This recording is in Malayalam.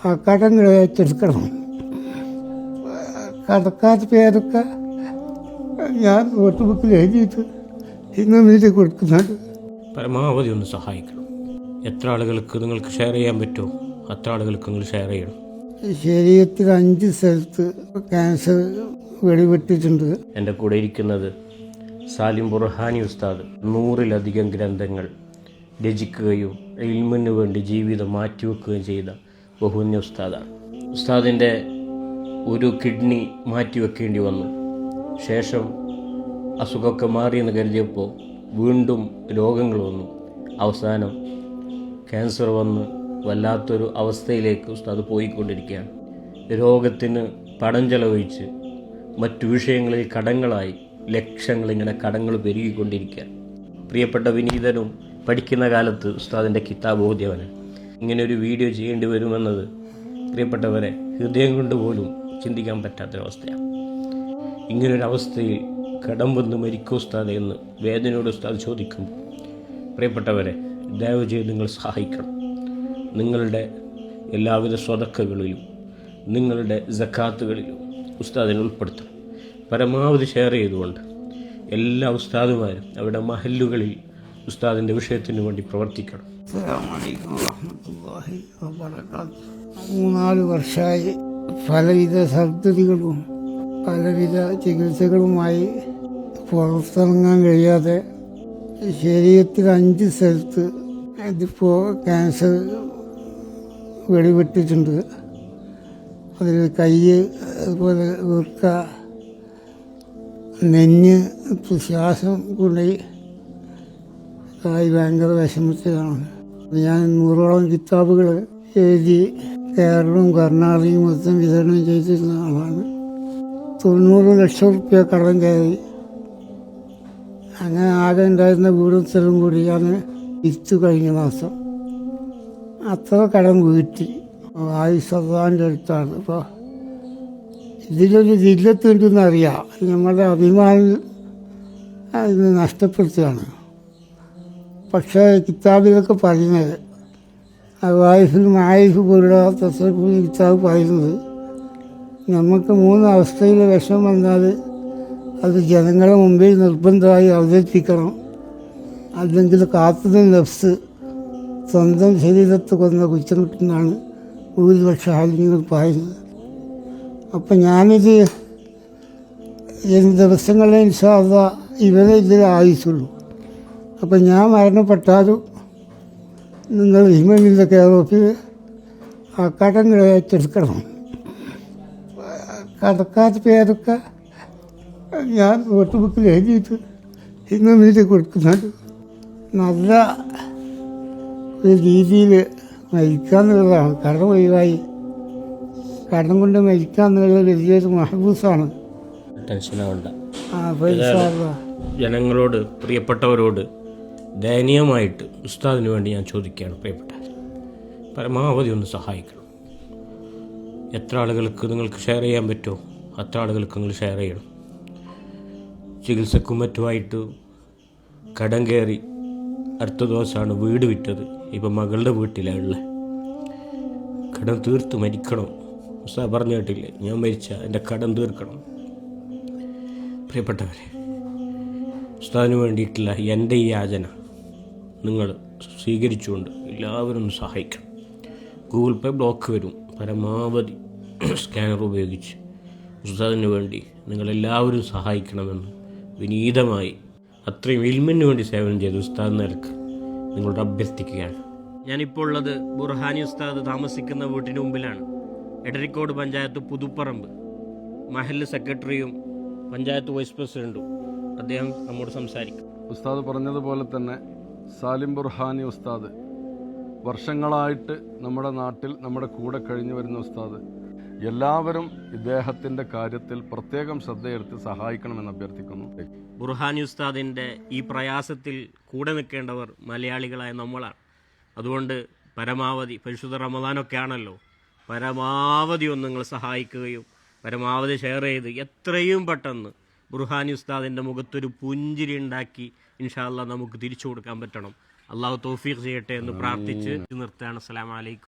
ആ കടങ്ങൾ ഏറ്റെടുക്കണം. കടക്കാത്ത പേരൊക്കെ ഞാൻ നോട്ട് ബുക്കിൽ എഴുതിയിട്ട് ഇന്നും എഴുതി കൊടുക്കുന്നുണ്ട്. പരമാവധി ഒന്ന് സഹായിക്കണം. എത്ര ആളുകൾക്ക് നിങ്ങൾക്ക് ഷെയർ ചെയ്യാൻ പറ്റുമോ അത്ര ആളുകൾക്ക് നിങ്ങൾ ഷെയർ ചെയ്യണം. ശരീരത്തിൽ 5 സ്ഥലത്ത് ക്യാൻസർ വെടിവെട്ടിട്ടുണ്ട്. എൻ്റെ കൂടെ ഇരിക്കുന്നത് സാലിം ബുർഹാനി ഉസ്താദ് 100-ലധികം ഗ്രന്ഥങ്ങൾ രചിക്കുകയും ഇൽമിന് വേണ്ടി ജീവിതം മാറ്റിവെക്കുകയും ചെയ്ത ബഹുന്യ ഉസ്താദാണ്. ഉസ്താദിൻ്റെ ഒരു കിഡ്നി മാറ്റിവെക്കേണ്ടി വന്നു. ശേഷം അസുഖമൊക്കെ മാറിയെന്ന് കരുതിയപ്പോൾ വീണ്ടും രോഗങ്ങൾ വന്നു. അവസാനം ക്യാൻസർ വന്ന് വല്ലാത്തൊരു അവസ്ഥയിലേക്ക് ഉസ്താദ് പോയിക്കൊണ്ടിരിക്കുകയാണ്. രോഗത്തിന് പണം ചെലവഴിച്ച് മറ്റു വിഷയങ്ങളിൽ കടങ്ങളായി ലക്ഷങ്ങളിങ്ങനെ കടങ്ങൾ പെരുകിക്കൊണ്ടിരിക്കുകയാണ്. പ്രിയപ്പെട്ട വിനീതനും പഠിക്കുന്ന കാലത്ത് ഉസ്താദിൻ്റെ കിതാബ് ഓതിയവന് ഇങ്ങനെ ഒരു വീഡിയോ ചെയ്യേണ്ടി വരുമെന്നത് പ്രിയപ്പെട്ടവരെ ഹൃദയം കൊണ്ട് പോലും ചിന്തിക്കാൻ പറ്റാത്തൊരവസ്ഥയാണ്. ഇങ്ങനൊരവസ്ഥയിൽ കടം വന്ന് മരിക്കും ഉസ്താദ് എന്ന് വേദനയോട് ഉസ്താദ് ചോദിക്കുമ്പോൾ പ്രിയപ്പെട്ടവരെ ദയവ് ചെയ്ത് നിങ്ങൾ സഹായിക്കണം. നിങ്ങളുടെ എല്ലാവിധ സ്വതക്കകളിലും നിങ്ങളുടെ സക്കാത്തുകളിലും ഉസ്താദിനെ ഉൾപ്പെടുത്തണം. പരമാവധി ഷെയർ ചെയ്തുകൊണ്ട് എല്ലാ ഉസ്താദുമാരും അവരുടെ മഹല്ലുകളിൽ ഉസ്താദിൻ്റെ വിഷയത്തിന് വേണ്ടി പ്രവർത്തിക്കണം. 3-4 വർഷമായി പലവിധ സർജറികളും പലവിധ ചികിത്സകളുമായി പുറത്തിറങ്ങാൻ കഴിയാതെ ശരീരത്തിൽ 5 സ്ഥലത്ത് ഇതിപ്പോൾ ക്യാൻസർ വെടിവെട്ടിട്ടുണ്ട്. അതിൽ കൈ, അതുപോലെ വൃക്ക, നെഞ്ഞ്, ശ്വാസം കൂടി ഭയങ്കര വിഷമത്തിലാണ്. ഞാൻ 100ഓളം കിതാബുകൾ എഴുതി കേരളവും കർണാടകയും മൊത്തം വിതരണം ചെയ്തിരുന്ന ആളാണ്. 90 ലക്ഷം റുപ്യ കടം കയറി. അങ്ങനെ ആകെ ഉണ്ടായിരുന്ന വീടും സ്ഥലവും കൂടി ഞാൻ വിറ്റു കഴിഞ്ഞ മാസം. അത്ര കടം വീട്ടി. ആയുസ്സതാൻ്റെ അടുത്താണ്. അപ്പോൾ ഇതിലൊരു ജില്ലത്തുണ്ടെന്ന് അറിയാം. നമ്മുടെ അഭിമാനം ഇത് നഷ്ടപ്പെടുത്തുകയാണ്. പക്ഷേ കിതാബിലൊക്കെ പറയുന്നത് വായിഫ് പോലുള്ള തസ്സൂഫ് കിതാബ് പറയുന്നത് നമുക്ക് 3 അവസ്ഥയിൽ വിഷമം വന്നാൽ അത് ജനങ്ങളെ മുമ്പിൽ നിർബന്ധമായി അവതരിപ്പിക്കണം. അല്ലെങ്കിൽ കാത്തുന്ന നഫ്സ് സ്വന്തം ശരീരത്തെ കൊന്ന കുറ്റം കിട്ടുന്നതാണ് ഭൂരിപക്ഷ ആളുകൾ പറയുന്നത്. അപ്പം ഞാനിത് ദിവസങ്ങളെ ഇൻഷാ അല്ലാഹ് ഇവരെ ഇതിൽ ആയുസുള്ളൂ. അപ്പം ഞാൻ മരണപ്പെട്ടാലും നിങ്ങൾ ഹിമമില്ല കേരളത്തിൽ ആ കടങ്ങൾ ഏറ്റെടുക്കണം. കടക്കാത്ത പേരൊക്കെ ഞാൻ നോട്ട് ബുക്കിൽ എഴുതിയിട്ട് ഇന്നും എഴുതി കൊടുക്കുന്നുണ്ട്. നല്ല ഒരു രീതിയിൽ മരിക്കാന്നുള്ളതാണ്. കടം ഒഴിവായി കടം കൊണ്ട് മരിക്കാന്നുള്ള വലിയൊരു മഹബൂസാണ്. ടെൻഷനാവണ്ട. പൈസ ജനങ്ങളോട്, പ്രിയപ്പെട്ടവരോട് ദയനീയമായിട്ട് ഉസ്താദിന് വേണ്ടി ഞാൻ ചോദിക്കുകയാണ്. പ്രിയപ്പെട്ടവർ പരമാവധി ഒന്ന് സഹായിക്കണം. എത്ര ആളുകൾക്ക് നിങ്ങൾക്ക് ഷെയർ ചെയ്യാൻ പറ്റുമോ അത്ര ആളുകൾക്ക് നിങ്ങൾ ഷെയർ ചെയ്യണം. ചികിത്സക്കും മറ്റുമായിട്ട് കടം കയറി അടുത്ത ദിവസമാണ് വീട് വിറ്റത്. ഇപ്പം മകളുടെ വീട്ടിലാണ് ഉള്ളത്. കടം തീർത്ത് മരിക്കണം. ഉസ്താദ് പറഞ്ഞു കേട്ടില്ലേ, ഞാൻ മരിച്ച എൻ്റെ കടം തീർക്കണം. പ്രിയപ്പെട്ടവരെ ഉസ്താദിന് വേണ്ടിയിട്ടുള്ള എൻ്റെ ഈ യാചന നിങ്ങൾ സ്വീകരിച്ചുകൊണ്ട് എല്ലാവരും ഒന്ന് സഹായിക്കണം. ഗൂഗിൾ പേ ബ്ലോക്ക് വരും. പരമാവധി സ്കാനർ ഉപയോഗിച്ച് ഉസ്താദിന് വേണ്ടി നിങ്ങളെല്ലാവരും സഹായിക്കണമെന്ന് വിനീതമായി അത്രയും ഇൽമിന് വേണ്ടി സേവനം ചെയ്ത് ഉസ്താദ് നിലക്ക് നിങ്ങളോട് അഭ്യർത്ഥിക്കുകയാണ്. ഞാനിപ്പോൾ ഉള്ളത് ബുർഹാനി ഉസ്താദ് താമസിക്കുന്ന വീട്ടിന് മുമ്പിലാണ്. എടരിക്കോട് പഞ്ചായത്ത് പുതുപ്പറമ്പ് മഹല്ല് സെക്രട്ടറിയും പഞ്ചായത്ത് വൈസ് പ്രസിഡന്റും അദ്ദേഹം നമ്മോട് സംസാരിക്കും. ഉസ്താദ് പറഞ്ഞതുപോലെ തന്നെ സാലിം ബുർഹാനി ഉസ്താദ് വർഷങ്ങളായിട്ട് നമ്മുടെ നാട്ടിൽ നമ്മുടെ കൂടെ കഴിഞ്ഞു വരുന്ന ഉസ്താദ്. എല്ലാവരും ഇദ്ദേഹത്തിൻ്റെ കാര്യത്തിൽ പ്രത്യേകം ശ്രദ്ധയെടുത്ത് സഹായിക്കണമെന്ന് അഭ്യർത്ഥിക്കുന്നു. ബുർഹാനി ഉസ്താദിൻ്റെ ഈ പ്രയാസത്തിൽ കൂടെ നിൽക്കേണ്ടവർ മലയാളികളായ നമ്മളാണ്. അതുകൊണ്ട് പരമാവധി പരിശുദ്ധ റമദാനൊക്കെ ആണല്ലോ, പരമാവധി ഒന്ന് നിങ്ങൾ സഹായിക്കുകയും പരമാവധി ഷെയർ ചെയ്ത് എത്രയും പെട്ടെന്ന് ബുർഹാനി ഉസ്താദിൻ്റെ മുഖത്തൊരു പുഞ്ചിരി ഉണ്ടാക്കി ഇൻഷാ അല്ലാഹ് നമുക്ക് തിരിച്ചു കൊടുക്കാൻ പറ്റണം. അള്ളാഹു തൗഫീഖ് ചെയ്യട്ടെ എന്ന് പ്രാർത്ഥിച്ച് നിർത്തുകയാണ്. അസ്സലാമു അലൈക്കും.